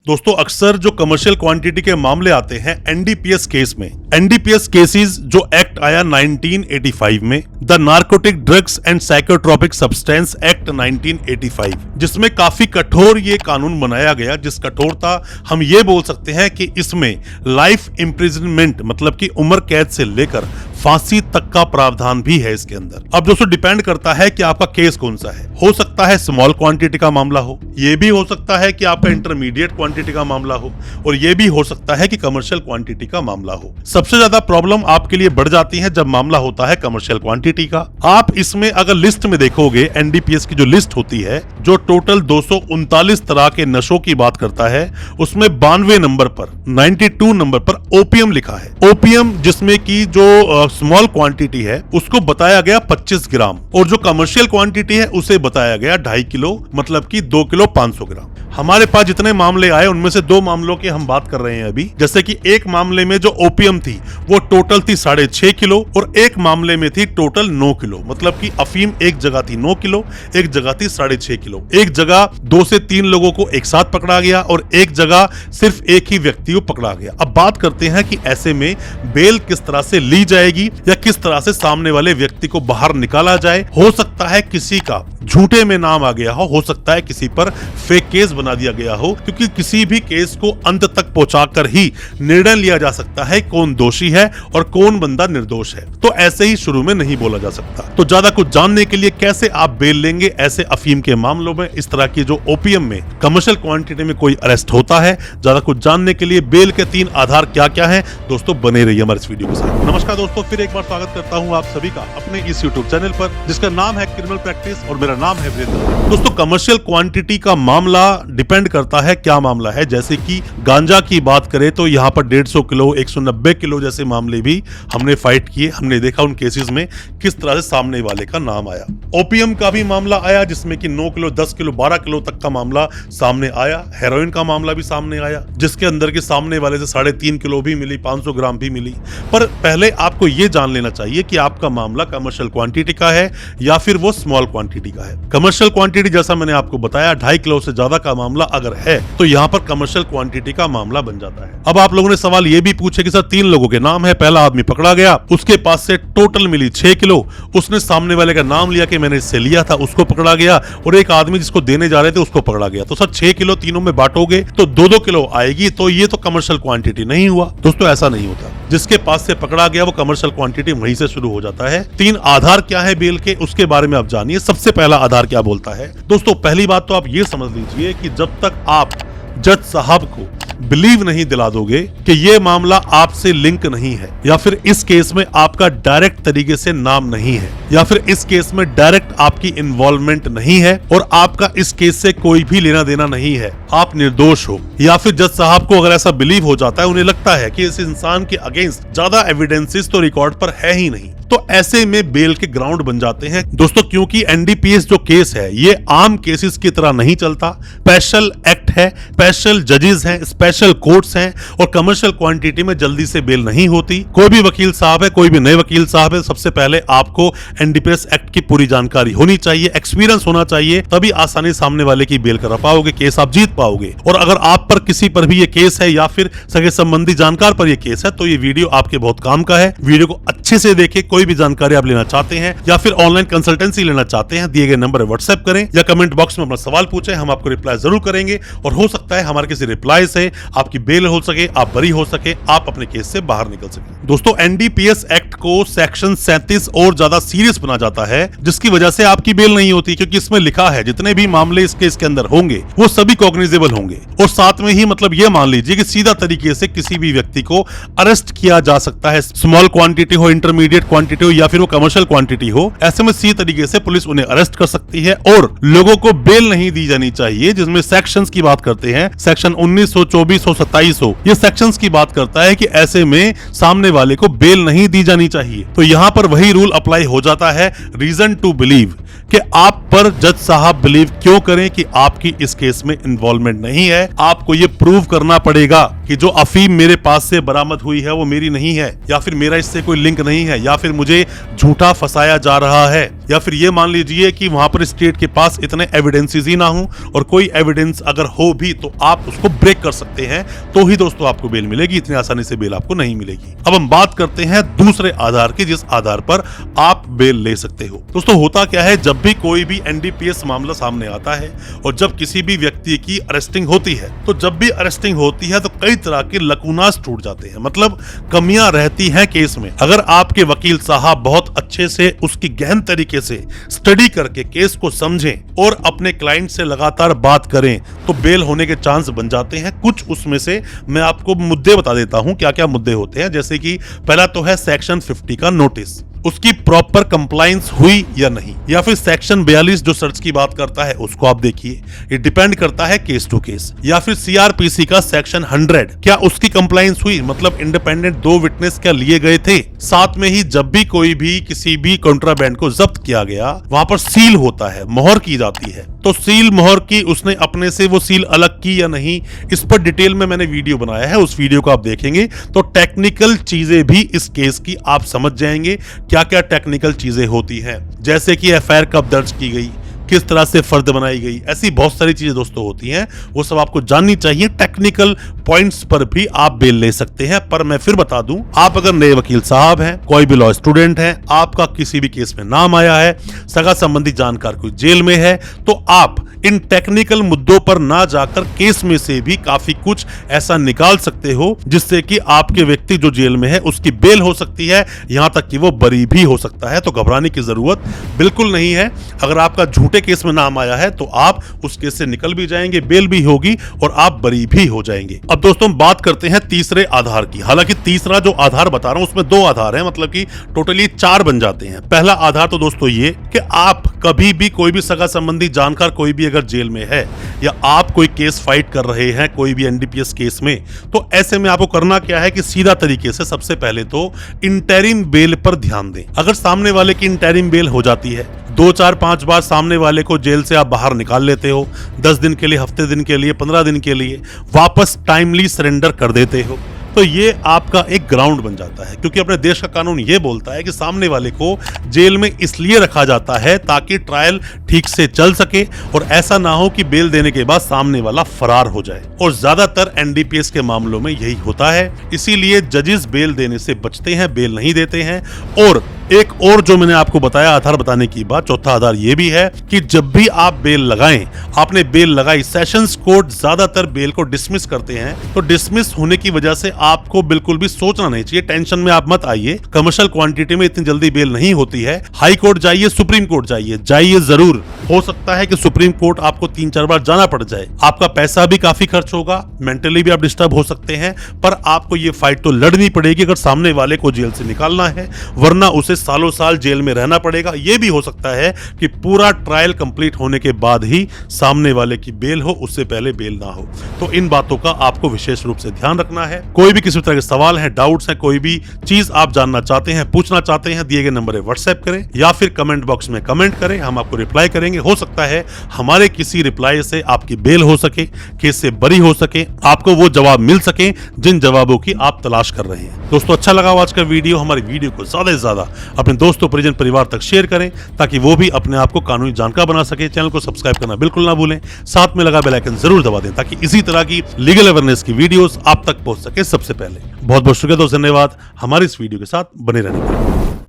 दोस्तों अक्सर जो कमर्शियल क्वांटिटी के मामले आते हैं एनडीपीएस केस में, एनडीपीएस केसेस जो एक्ट आया 1985 में, the narcotic drugs and psychotropic substance act 1985, जिसमें काफी कठोर ये कानून बनाया गया, जिस कठोरता हम ये बोल सकते हैं कि इसमें लाइफ इम्प्रिजनमेंट मतलब कि उम्र कैद से लेकर फांसी तक का प्रावधान भी है इसके अंदर। अब दोस्तों डिपेंड करता है कि आपका केस कौन सा है। हो सकता है स्मॉल क्वांटिटी का मामला हो, ये भी हो सकता है कि आपका इंटरमीडिएट क्वांटिटी का मामला हो, और ये भी हो सकता है कि कमर्शियल क्वांटिटी का मामला हो। सबसे ज्यादा प्रॉब्लम आपके लिए बढ़ जाती है जब मामला होता है कमर्शियल क्वांटिटी का। आप इसमें अगर लिस्ट में देखोगे, एनडीपीएस की जो लिस्ट होती है जो टोटल 239 तरह के नशों की बात करता है, उसमें 92 नंबर पर 92 नंबर पर ओपीएम लिखा है। ओपीएम जिसमें की जो स्मॉल क्वांटिटी है उसको बताया गया 25 ग्राम, और जो कमर्शियल क्वांटिटी है उसे बताया गया 2.5 किलो मतलब कि 2 किलो 500 ग्राम। हमारे पास जितने मामले आए उनमें से 2 मामलों की हम बात कर रहे हैं अभी। जैसे कि एक मामले में जो ओपीएम थी वो टोटल थी 6.5 किलो, और एक मामले में थी टोटल 9 किलो, मतलब कि अफीम एक जगह थी 9 किलो, एक जगह थी 6.5 किलो। एक जगह 2 से 3 लोगों को एक साथ पकड़ा गया और एक जगह सिर्फ एक ही व्यक्ति को पकड़ा गया। अब बात करते हैं कि ऐसे में बेल किस तरह से ली जाएगी या किस तरह से सामने वाले व्यक्ति को बाहर निकाला जाए। हो सकता है किसी का झूठे में नाम आ गया हो सकता है किसी पर फेक केस बना दिया गया हो, क्योंकि किसी भी केस को अंत तक पहुंचाकर ही निर्णय लिया जा सकता है कौन दोषी है और कौन बंदा निर्दोष है। तो ऐसे ही शुरू में नहीं बोला जा सकता। तो ज्यादा कुछ जानने के लिए कैसे आप बेल लेंगे ऐसे अफीम के मामलों में, इस तरह की जो ओपीएम में कमर्शियल क्वांटिटी में कोई अरेस्ट होता है, ज्यादा कुछ जानने के लिए बेल के 3 आधार क्या क्या है, दोस्तों बने रहिए हमारे इस वीडियो के साथ। नमस्कार दोस्तों, फिर एक बार स्वागत करता हूं आप सभी का अपने इस यूट्यूब चैनल पर जिसका नाम है क्रिमिनल प्रैक्टिस, और मेरा नाम है वीरेंद्र। दोस्तों कमर्शियल क्वांटिटी का मामला डिपेंड करता है क्या मामला है। जैसे कि गांजा की बात करें तो यहाँ पर 150 किलो 190 किलो जैसे मामले भी हमने फाइट किए, हमने देखा उन केसेस में किस तरह से सामने वाले का नाम आया। ओपीएम का भी मामला आया जिसमें कि 9 किलो 10 किलो 12 किलो तक का मामला सामने आया। हेरोइन का मामला भी सामने आया जिसके अंदर के सामने वाले से 3.5 किलो भी मिली, 500 ग्राम भी मिली। पर पहले आपको ये जान लेना चाहिए कि आपका मामला कमर्शियल क्वांटिटी का है या फिर वो स्मॉल क्वांटिटी का है। कमर्शियल क्वांटिटी जैसा मैंने आपको बताया 2.5 किलो से ज्यादा का मामला अगर है तो यहाँ पर कमर्शियल क्वांटिटी का मामला बन जाता है। अब आप लोगों ने सवाल ये भी पूछे कि सर 3 लोगों के नाम है, पहला आदमी पकड़ा गया, उसके पास से टोटल मिली 6 किलो, उसने सामने वाले का नाम लिया कि मैंने इससे लिया था, उसको पकड़ा गया, और एक आदमी जिसको देने जा रहे थे उसको पकड़ा गया। तो सर 6 किलो तीनों में बांटोगे तो 2-2 किलो आएगी, तो ये तो कमर्शियल क्वांटिटी नहीं हुआ। दोस्तों ऐसा नहीं होता, जिसके पास से पकड़ा गया वो कमर्शियल क्वांटिटी वहीं से शुरू हो जाता है। 3 आधार क्या है बेल के, उसके बारे में आप जानिए। सबसे पहला आधार क्या बोलता है दोस्तों, पहली बात तो आप ये समझ लीजिए कि जब तक आप जज साहब को बिलीव नहीं दिला दोगे कि ये मामला आपसे लिंक नहीं है, या फिर इस केस में आपका डायरेक्ट तरीके से नाम नहीं है, या फिर इस केस में डायरेक्ट आपकी इन्वॉल्वमेंट नहीं है और आपका इस केस से कोई भी लेना देना नहीं है, आप निर्दोष हो, या फिर जज साहब को अगर ऐसा बिलीव हो जाता है, उन्हें लगता है कि इस इंसान के अगेंस्ट ज्यादा एविडेंसेस तो रिकॉर्ड पर है ही नहीं, तो ऐसे में बेल के ग्राउंड बन जाते हैं दोस्तों। क्योंकि एनडीपीएस जो केस है ये आम केसेस की तरह नहीं चलता, स्पेशल एक्ट है, स्पेशल जजेस हैं, स्पेशल कोर्ट्स हैं, और कमर्शियल क्वांटिटी में जल्दी से बेल नहीं होती। कोई भी वकील साहब है, कोई भी नए वकील साहब है, सबसे पहले आपको एनडीपीएस एक्ट की पूरी जानकारी होनी चाहिए, एक्सपीरियंस होना चाहिए, तभी आसानी सामने वाले की बेल करा पाओगे, केस आप जीत पाओगे। और अगर आप पर किसी पर भी ये केस है या फिर सगे संबंधी जानकार पर ये केस है तो ये वीडियो आपके बहुत काम का है। वीडियो को अच्छे से देखें। कोई भी जानकारी आप लेना चाहते हैं या फिर ऑनलाइन कंसल्टेंसी लेना चाहते हैं, दिए गए नंबर पर व्हाट्सएप करें या कमेंट बॉक्स में अपना सवाल पूछें, हम आपको रिप्लाई जरूर करेंगे। और हो सकता है हमारे किसी रिप्लाई से आपकी बेल हो सके, आप बरी हो सके, आप अपने केस से बाहर निकल सके। दोस्तों एनडीपीएस एक्ट को सेक्शन 37 और ज्यादा सीरियस बना जाता है, जिसकी वजह से आपकी बेल नहीं होती, क्योंकि इसमें लिखा है जितने भी मामले इस केस के अंदर होंगे वो सभी कॉग्निजेबल होंगे। और साथ में ही मतलब ये मान लीजिए कि सीधा तरीके से किसी भी व्यक्ति को अरेस्ट किया जा सकता है, स्मॉल क्वांटिटी हो, इंटरमीडिएट क्वांटिटी हो या फिर वो कमर्शियल क्वांटिटी हो। ऐसे में सीधे तरीके से पुलिस उन्हें अरेस्ट कर सकती है और लोगों को बेल नहीं दी जानी चाहिए। जिसमें सेक्शंस की बात करते हैं, सेक्शन 19 हो, 24 हो, 27 हो, ये सेक्शंस की बात करता है कि ऐसे में सामने वाले को बेल नहीं दी जानी चाहिए। तो यहां पर वही रूल अप्लाई हो जाता है, रीजन टू बिलीव, कि आप पर जज साहब बिलीव क्यों करें कि आपकी इस केस में इन्वॉल्वमेंट नहीं है। आपको ये प्रूव करना पड़ेगा कि जो अफीम मेरे पास से बरामद हुई है वो मेरी नहीं है, या फिर मेरा इससे कोई लिंक नहीं है, या फिर मुझे झूठा फंसाया जा रहा है, या फिर ये मान लीजिए कि वहां पर स्टेट के पास इतने एविडेंसेस ही ना हो, और कोई एविडेंस अगर हो भी तो आप उसको ब्रेक कर सकते हैं, तो ही दोस्तों आपको बेल मिलेगी। इतनी आसानी से बेल आपको नहीं मिलेगी। अब हम बात करते हैं दूसरे आधार की, जिस आधार पर आप बेल ले सकते हो। दोस्तों होता क्या है, जब भी कोई भी एनडीपीएस मामला सामने आता है और जब किसी भी व्यक्ति की अरेस्टिंग होती है, तो जब भी अरेस्टिंग होती है तो कई तरह के लकूनास टूट जाते हैं, मतलब कमियां रहती हैं केस में। अगर आपके वकील साहब बहुत अच्छे से उसकी गहन तरीके से स्टडी करके केस को समझें और अपने क्लाइंट से लगातार बात करें तो बेल होने के चांस बन जाते हैं। कुछ उसमें से मैं आपको मुद्दे बता देता हूं, क्या क्या मुद्दे होते हैं। जैसे कि पहला तो है सेक्शन 50 का नोटिस, उसकी प्रॉपर कंप्लायंस हुई या नहीं, या फिर सेक्शन 42 जो सर्च की बात करता है उसको आप देखिए, ये डिपेंड करता है केस टू केस। या फिर सीआरपीसी का सेक्शन 100, क्या उसकी कंप्लायंस हुई, मतलब इंडिपेंडेंट 2 विटनेस क्या लिए गए थे। साथ में ही जब भी कोई भी किसी भी कॉन्ट्राबैंड को जब्त किया गया, वहां पर सील होता है, मोहर की जाती है, तो सील मोहर की उसने अपने से वो सील अलग की या नहीं, इस पर डिटेल में मैंने वीडियो बनाया है, उस वीडियो को आप देखेंगे तो टेक्निकल चीजें भी इस केस की आप समझ जाएंगे, क्या क्या टेक्निकल चीजें होती हैं। जैसे कि एफआईआर कब दर्ज की गई, किस तरह से फर्द बनाई गई, ऐसी बहुत सारी चीजें दोस्तों होती हैं, वो सब आपको जाननी चाहिए। टेक्निकल पॉइंट्स पर भी आप बेल ले सकते हैं। पर मैं फिर बता दूं, आप अगर नए वकील साहब हैं, कोई भी लॉ स्टूडेंट हैं, आपका किसी भी केस में नाम आया है, सगा संबंधी जानकार कोई जेल में है, तो आप इन टेक्निकल मुद्दों पर ना जाकर केस में से भी काफी कुछ ऐसा निकाल सकते हो जिससे कि आपके व्यक्ति जो जेल में है उसकी बेल हो सकती है, यहां तक कि वो बरी भी हो सकता है। तो घबराने की जरूरत बिल्कुल नहीं है। अगर आपका झूठे केस में नाम आया है तो आप उस केस से निकल भी जाएंगे, बेल भी होगी और आप बरी भी हो जाएंगे। अब दोस्तों बात करते हैं तीसरे आधार की। हालांकि तीसरा जो आधार बता रहा हूं उसमें 2 आधार हैं, मतलब कि टोटली 4 बन जाते हैं। पहला आधार तो दोस्तों ये कि आप कभी भी कोई भी सगा संबंधी जानकार कोई भी अगर जेल में है, या आप कोई केस फाइट कर रहे हैं कोई भी एनडीपीएस केस में, तो ऐसे में आपको करना क्या है कि सीधा तरीके से सबसे पहले तो इंटरिम बेल पर ध्यान दें। अगर सामने वाले की इंटरिम बेल हो जाती है, 2, 4, 5 बार सामने वाले को जेल से आप बाहर निकाल लेते हो, 10 दिन के लिए, हफ्ते दिन के लिए, 15 दिन के लिए, वापस टाइमली सरेंडर कर देते हो, तो ये आपका एक ग्राउंड बन जाता है। क्योंकि अपने देश का कानून ये बोलता है कि सामने वाले को जेल में इसलिए रखा जाता है ताकि ट्रायल ठीक से चल सके और ऐसा ना हो कि बेल देने के बाद सामने वाला फरार हो जाए। और ज्यादातर एनडीपीएस के मामलों में यही होता है, इसीलिए जजेस बेल देने से बचते हैं, बेल नहीं देते हैं। और एक और जो मैंने आपको बताया आधार बताने की बात, चौथा आधार ये भी है कि जब भी आप बेल लगाएं, आपने बेल लगाई, सेशंस कोर्ट ज्यादातर बेल को डिसमिस करते हैं, तो डिसमिस होने की वजह से आपको बिल्कुल भी सोचना नहीं चाहिए, टेंशन में आप मत आइए। कमर्शियल क्वांटिटी में इतनी जल्दी बेल नहीं होती है। हाई कोर्ट जाइए, सुप्रीम कोर्ट जाइए जरूर। हो सकता है कि सुप्रीम कोर्ट आपको 3-4 बार जाना पड़ जाए, आपका पैसा भी काफी खर्च होगा, मेंटली भी आप डिस्टर्ब हो सकते हैं, पर आपको ये फाइट तो लड़नी पड़ेगी अगर सामने वाले को जेल से निकालना है, वरना उसे सालों साल जेल में रहना पड़ेगा। यह भी हो सकता है कि पूरा ट्रायल कंप्लीट होने के बाद ही सामने वाले की बेल हो, उससे पहले बेल ना हो। तो इन बातों का आपको विशेष रूप से ध्यान रखना है। कोई भी किसी तरह के सवाल हैं, डाउट्स हैं, कोई भी चीज आप जानना चाहते हैं, पूछना चाहते हैं, दिए गए नंबर पर व्हाट्सएप करें या फिर कमेंट बॉक्स में कमेंट करें, हम आपको रिप्लाई करेंगे। हो सकता है हमारे किसी रिप्लाई से आपकी बेल हो सके, केस से बरी हो सके, आपको वो जवाब मिल सके जिन जवाबों की आप तलाश कर रहे हैं। दोस्तों अच्छा लगा आज का वीडियो, हमारी वीडियो को ज्यादा से ज्यादा अपने दोस्तों, परिजन, परिवार तक शेयर करें ताकि वो भी अपने आप को कानूनी जानकार बना सके। चैनल को सब्सक्राइब करना बिल्कुल ना भूलें, साथ में लगा बेल आइकन जरूर दबा दें ताकि इसी तरह की लीगल अवेयरनेस की वीडियोस आप तक पहुंच सके सबसे पहले। बहुत बहुत शुक्रिया दोस्तों, धन्यवाद हमारे इस वीडियो के साथ बने रहने के लिए।